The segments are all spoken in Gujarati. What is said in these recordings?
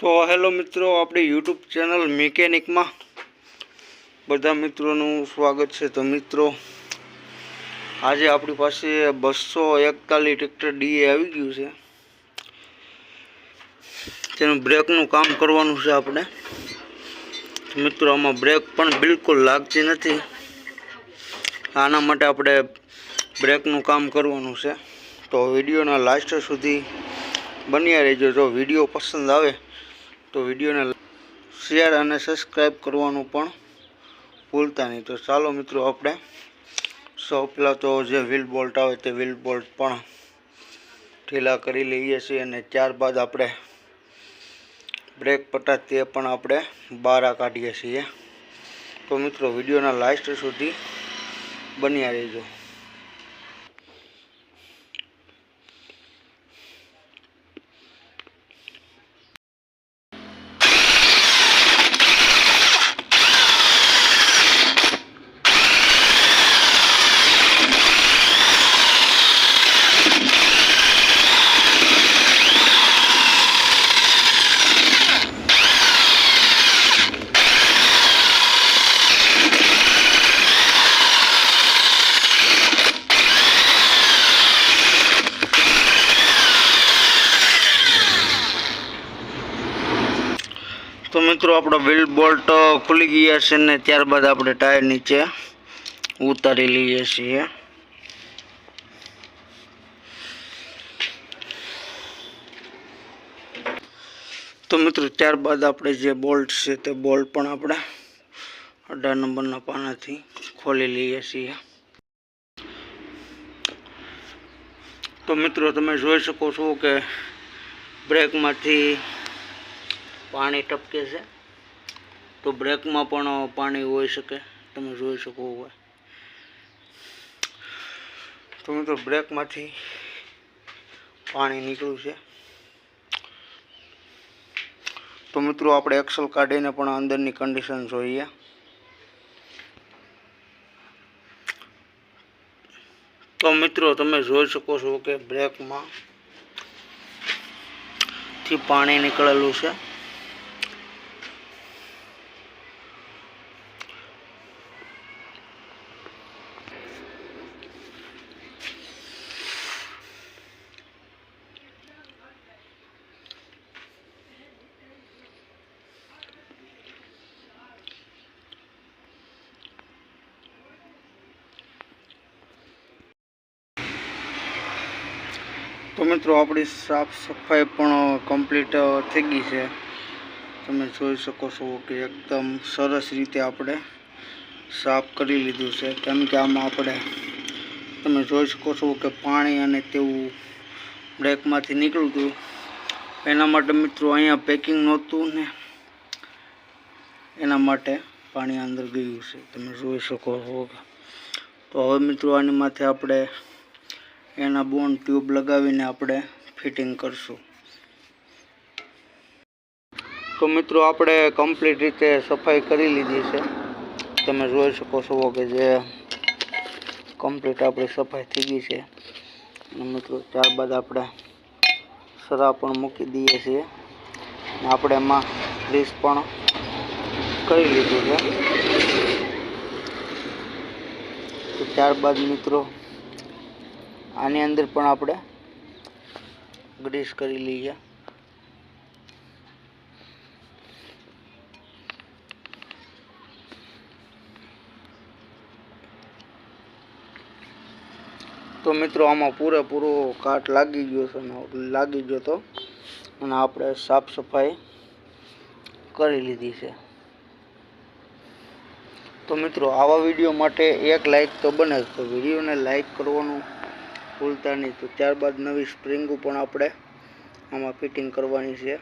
તો હેલો મિત્રો, આપણી યુટ્યુબ ચેનલ મિકેનિકમાં બધા મિત્રોનું સ્વાગત છે। તો મિત્રો, આજે આપણી પાસે 241 ટ્રેક્ટર ડીએ આવી ગયું છે। તેનું બ્રેકનું કામ કરવાનું છે આપણે। મિત્રો, આમાં બ્રેક પણ બિલકુલ લાગતી નથી। આના માટે આપણે બ્રેકનું કામ કરવાનું છે। તો વિડીયોના લાસ્ટ સુધી બન્યા રહેજો। જો વિડીયો પસંદ આવે તો વિડીયોને શેર અને સબસ્ક્રાઈબ કરવાનું પણ ભૂલતા નહીં। તો ચાલો મિત્રો, આપણે સૌ પહેલાં તો જે વ્હીલ બોલ્ટ આવે તે વ્હીલ બોલ્ટ પણ ઢીલા કરી લઈએ છીએ અને ત્યારબાદ આપણે બ્રેક પટ્ટા તે પણ આપણે બહાર કાઢીએ છીએ। તો મિત્રો, વિડીયોના લાસ્ટ સુધી બન્યા રહેજો। તો મિત્રો, આપણો વ્હીલ બોલ્ટ ખુલી ગયા છે ને ત્યારબાદ આપણે ટાયર નીચે ઉતારી લઈએ છીએ। તો મિત્રો, ત્યારબાદ આપણે જે બોલ્ટ છે તે બોલ્ટ પણ આપણે 18 નંબરના પાનાથી ખોલી લઈએ છીએ। તો મિત્રો, તમે જોઈ શકો છો કે બ્રેકમાંથી પાણી ટપકે છે। તો બ્રેકમાં પણ પાણી હોઈ શકે, તમે જોઈ શકો હોય। તો મિત્રો, બ્રેકમાંથી પાણી નીકળ્યું છે। તો મિત્રો, આપણે એક્સલ કાઢીને પણ અંદરની કન્ડિશન જોઈએ। તો મિત્રો, તમે જોઈ શકો છો કે બ્રેકમાં થી પાણી નીકળેલું છે। તો મિત્રો, આપણી સાફ સફાઈ પણ કમ્પ્લીટ થઈ ગઈ છે। તમે જોઈ શકો છો કે એકદમ સરસ રીતે આપણે સાફ કરી લીધું છે। કેમ કે આમાં આપણે તમે જોઈ શકો છો કે પાણી અને તેવું બ્રેકમાંથી નીકળ્યું હતું। એના માટે મિત્રો અહીંયા પેકિંગ નહોતું ને એના માટે પાણી અંદર ગયું છે, તમે જોઈ શકો છો। તો હવે મિત્રો, આની માથે આપણે એના બોન્ડ ટ્યુબ લગાવીને આપણે ફિટિંગ કરશું। તો મિત્રો, આપણે કમ્પ્લીટ રીતે સફાઈ કરી લીધી છે। તમે જોઈ શકો છો કે જે કમ્પ્લીટ આપણી સફાઈ થઈ ગઈ છે। અને મિત્રો, ત્યારબાદ આપણે સરા પણ મૂકી દઈએ છીએ અને આપણે એમાં ગ્રીસ પણ કરી લીધું છે। તો ત્યારબાદ મિત્રો, આની અંદર પણ આપણે ગ્રીસ કરી લઈએ। તો મિત્રો, આમાં પૂરેપૂરો કાટ લાગી ગયો છે, અને આપણે સાફ સફાઈ કરી લીધી છે। તો મિત્રો, આવા વિડીયો માટે એક લાઈક તો બને, તો વિડીયોને લાઈક કરવાનું ભૂલતા નહીં। તો ત્યારબાદ નવી સ્પ્રિંગો પણ આપણે આમાં ફિટિંગ કરવાની છે।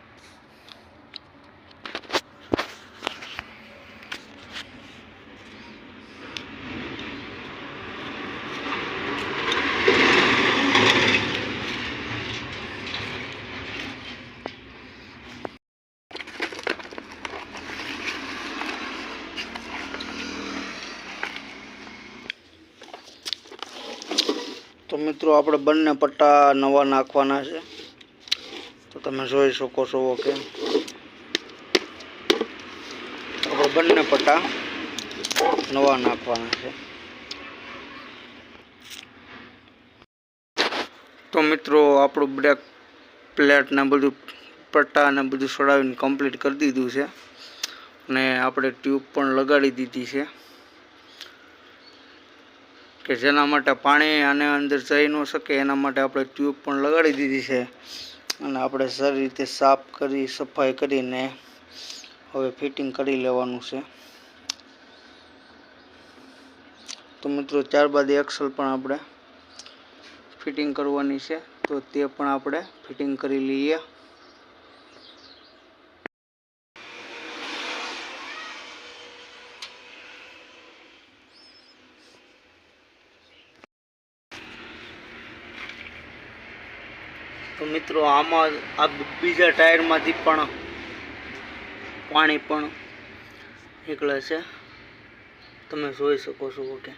તો મિત્રો, આપણે બંને પટ્ટા નવા નાખવાના છે। તો તમે જોઈ શકો છો કે બંને પટ્ટા નવા નાખવાના છે। તો મિત્રો આપણું બ્રેક પ્લેટ ને બધું પટ્ટા ને બધું છોડાવીને કમ્પ્લીટ કરી દીધું છે અને આપણે ટ્યુબ પણ લગાડી દીધી છે કે જેના માટે પાણી આને અંદર જઈ ન શકે એના માટે આપણે ટ્યુબ પણ લગાડી દીધી છે અને આપણે સારી રીતે સાફ કરી સફાઈ કરીને હવે ફિટિંગ કરી લેવાનું છે। તો મિત્રો ત્યારબાદ એક્સલ પણ આપણે ફિટિંગ કરવાની છે તો તે પણ આપણે ફિટિંગ કરી લઈએ। તો મિત્રો આમાં આ બીજા ટાયરમાંથી પણ પાણી પણ નીકળે છે, તમે જોઈ શકો છો કે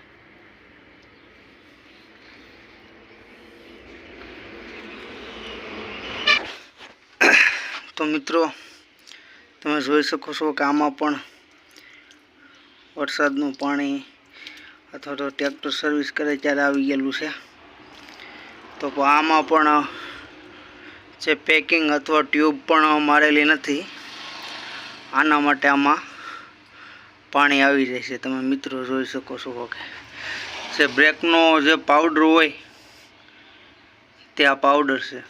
તો મિત્રો તમે જોઈ શકો છો કે આમાં પણ વરસાદનું પાણી અથવા તો ટ્રેક્ટર સર્વિસ કરે ત્યારે આવી ગયેલું છે। તો આમાં પણ જે પેકિંગ અથવા ટ્યુબ પણ મારેલી નથી, આના માટે આમાં પાણી આવી જાય છે। તમે મિત્રો જોઈ શકો છો કે જે બ્રેકનો જે પાવડર હોય તે આ પાવડર છે।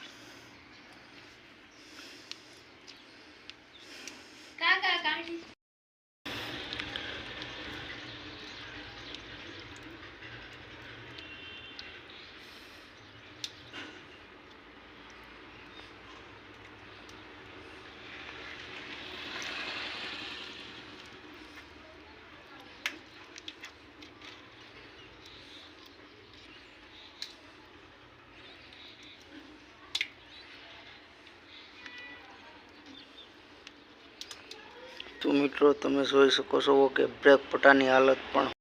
તો મિત્રો તમે જોઈ શકો છો કે બ્રેક પટ્ટાની હાલત પણ